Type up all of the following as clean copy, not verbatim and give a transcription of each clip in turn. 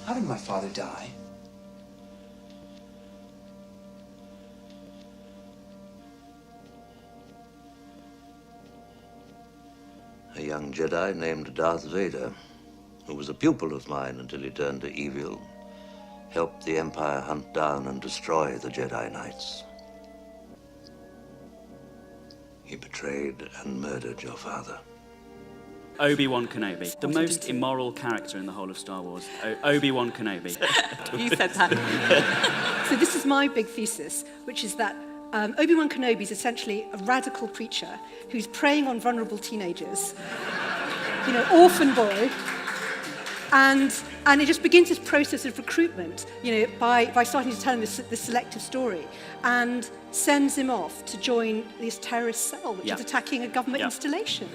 How did my father die? A young Jedi named Darth Vader, who was a pupil of mine until he turned to evil, helped the Empire hunt down and destroy the Jedi Knights. He betrayed and murdered your father. Obi-Wan Kenobi, the most immoral character in the whole of Star Wars. Obi-Wan Kenobi. You said that. So this is my big thesis, which is that Obi-Wan Kenobi is essentially a radical preacher who's preying on vulnerable teenagers, orphan boy, and it just begins this process of recruitment, by starting to tell him this selective story, and sends him off to join this terrorist cell, which is attacking a government installation.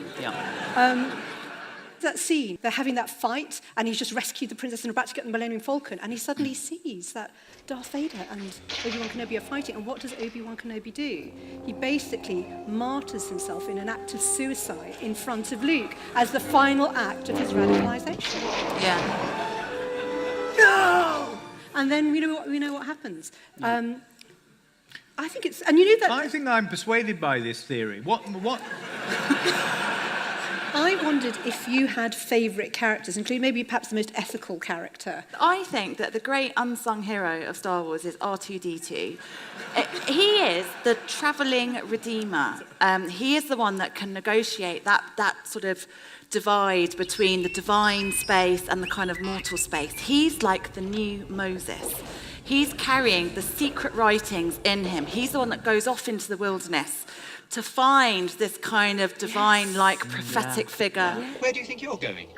That scene, they're having that fight, and he's just rescued the princess and about to get the Millennium Falcon, and he suddenly sees that Darth Vader and Obi-Wan Kenobi are fighting, and what does Obi-Wan Kenobi do? He basically martyrs himself in an act of suicide in front of Luke as the final act of his radicalization. Yeah. No! And then we know what happens. I think it's, and that... I think I'm persuaded by this theory. What? I wondered if you had favourite characters, including maybe perhaps the most ethical character. I think that the great unsung hero of Star Wars is R2-D2. He is the travelling redeemer. He is the one that can negotiate that sort of divide between the divine space and the kind of mortal space. He's like the new Moses. He's carrying the secret writings in him. He's the one that goes off into the wilderness to find this kind of divine-like prophetic figure. Where do you think you're going?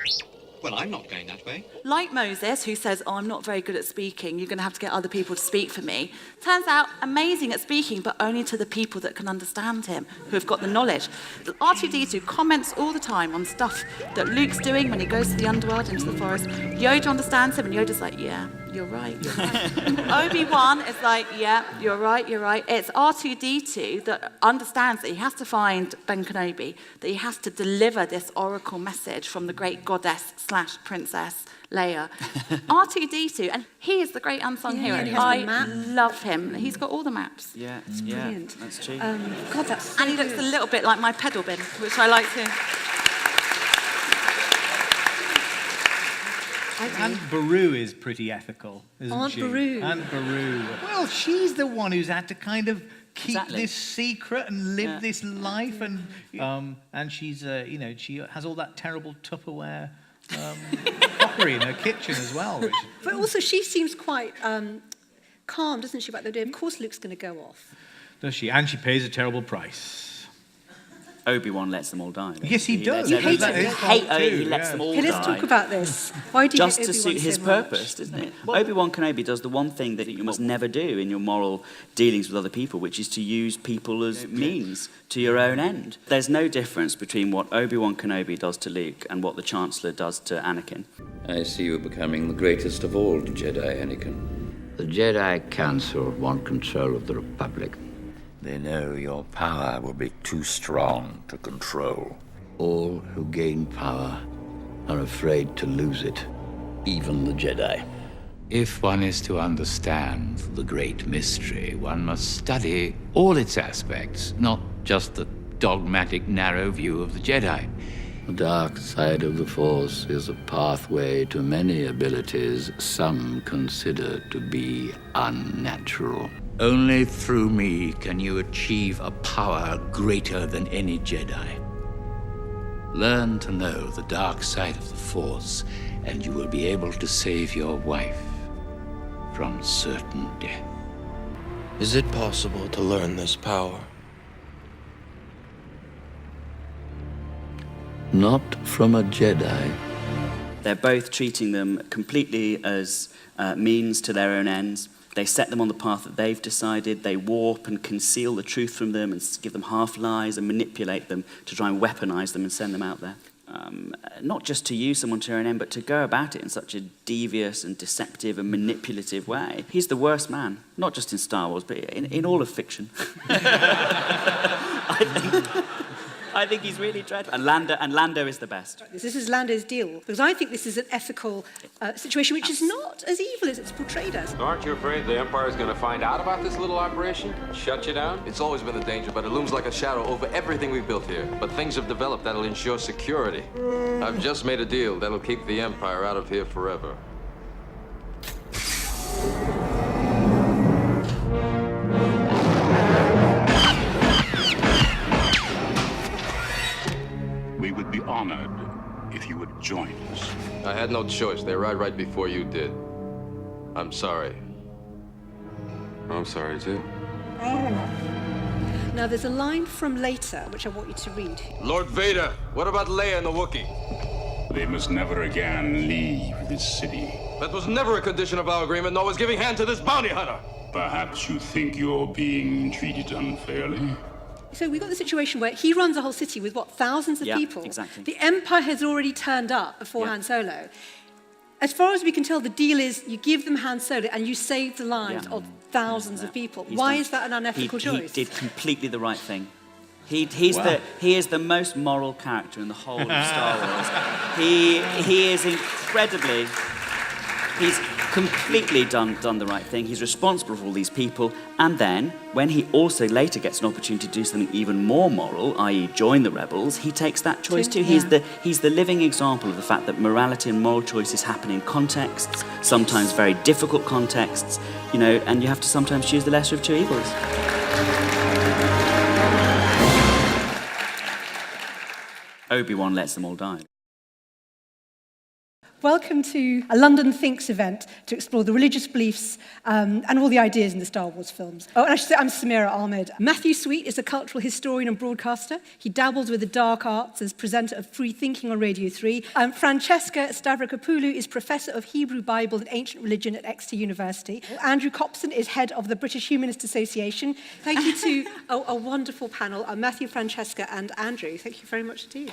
Well, I'm not going that way. Like Moses, who says, I'm not very good at speaking, you're going to have to get other people to speak for me. Turns out, amazing at speaking, but only to the people that can understand him, who have got the knowledge. R2-D2 comments all the time on stuff that Luke's doing when he goes to the underworld, into the forest. Yoda understands him, and Yoda's like, yeah, you're right. Obi-Wan is like, yeah, you're right. It's R2-D2 that understands that he has to find Ben Kenobi, that he has to deliver this oracle message from the great goddess/princess Leia. R2-D2, and he is the great unsung hero. I love him. He's got all the maps. Yeah, brilliant. That's true. God, that's so and he looks a little bit like my pedal bin, which I like too. Aunt Beru is pretty ethical, isn't Aunt she? Beru. Aunt Beru. Well, she's the one who's had to kind of keep Exactly. this secret and live this life, and she's, she has all that terrible Tupperware crockery in her kitchen as well. But also, she seems quite calm, doesn't she, about the idea? Of course, Luke's going to go off. Does she? And she pays a terrible price. Obi-Wan lets them all die. Yes, he does. You hate it. He lets them all die. Let's talk about this. Why do you Just hate to Obi-Wan suit his so much? purpose, doesn't it? Obi-Wan Kenobi does the one thing that you must never do in your moral dealings with other people, which is to use people as means to your own end. There's no difference between what Obi-Wan Kenobi does to Luke and what the Chancellor does to Anakin. I see you becoming the greatest of all Jedi, Anakin. The Jedi Council want control of the Republic. They know your power will be too strong to control. All who gain power are afraid to lose it, even the Jedi. If one is to understand the great mystery, one must study all its aspects, not just the dogmatic, narrow view of the Jedi. The dark side of the Force is a pathway to many abilities some consider to be unnatural. Only through me can you achieve a power greater than any Jedi. Learn to know the dark side of the Force, and you will be able to save your wife from certain death. Is it possible to learn this power? Not from a Jedi. They're both treating them completely as means to their own ends. They set them on the path that they've decided. They warp and conceal the truth from them and give them half-lies and manipulate them to try and weaponize them and send them out there. Not just to use someone to their own end, but to go about it in such a devious and deceptive and manipulative way. He's the worst man, not just in Star Wars, but in all of fiction. I think. I think he's really dreadful. And Lando is the best. This is Lando's deal, because I think this is an ethical situation which is not as evil as it's portrayed as. Aren't you afraid the Empire's going to find out about this little operation? Shut you down? It's always been a danger, but it looms like a shadow over everything we've built here. But things have developed that'll ensure security. I've just made a deal that'll keep the Empire out of here forever. We would be honored if you would join us. I had no choice. They arrived right before you did. I'm sorry. I'm sorry, too. Now, there's a line from later, which I want you to read. Lord Vader, what about Leia and the Wookiee? They must never again leave this city. That was never a condition of our agreement, nor was giving hand to this bounty hunter. Perhaps you think you're being treated unfairly? So we've got the situation where he runs a whole city with, what, thousands of people? Exactly. The Empire has already turned up before Han Solo. As far as we can tell, the deal is you give them Han Solo and you save the lives of thousands of people. Why is that an unethical choice? He did completely the right thing. He is the most moral character in the whole of Star Wars. He is incredibly... He's completely done the right thing. He's responsible for all these people. And then, when he also later gets an opportunity to do something even more moral, i.e. join the rebels, he takes that choice too. Yeah. He's the living example of the fact that morality and moral choices happen in contexts, sometimes very difficult contexts, and you have to sometimes choose the lesser of two evils. Obi-Wan lets them all die. Welcome to a London Thinks event to explore the religious beliefs and all the ideas in the Star Wars films. Oh, and I should say I'm Samira Ahmed. Matthew Sweet is a cultural historian and broadcaster. He dabbles with the dark arts as presenter of Free Thinking on Radio 3. Francesca Stavrokopoulou is professor of Hebrew Bible and Ancient Religion at Exeter University. Andrew Copson is head of the British Humanist Association. Thank you to a wonderful panel, Matthew, Francesca and Andrew. Thank you very much indeed.